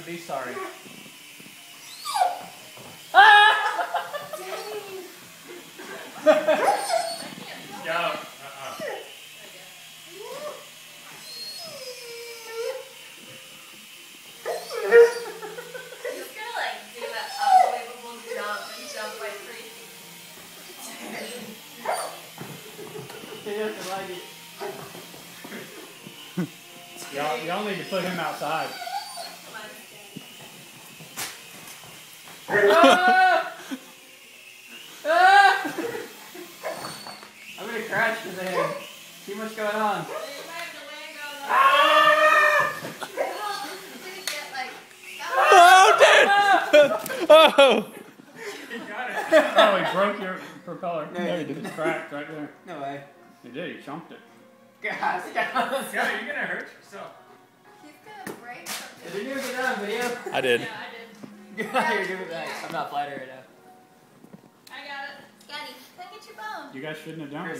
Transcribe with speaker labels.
Speaker 1: and be sorry. Go.
Speaker 2: He's gonna like do that unbelievable jump and jump like 3 feet.
Speaker 1: He doesn't like it. Y'all need to put him outside. I'm gonna crash for the head. Too much going on.
Speaker 3: Oh, dude! Oh!
Speaker 1: He got it. Oh, he broke your propeller.
Speaker 3: No, he didn't.
Speaker 1: It's cracked right there.
Speaker 3: No way.
Speaker 1: He did. He chunked it.
Speaker 3: Gosh,
Speaker 1: Yeah, you're gonna hurt yourself.
Speaker 2: He's gonna break something.
Speaker 3: Did you get that on video?
Speaker 4: I did.
Speaker 2: Yeah, I did.
Speaker 3: Here, give it back. I'm not flying right now.
Speaker 2: I got it. Scotty, come get your bone.
Speaker 1: You guys shouldn't have done it.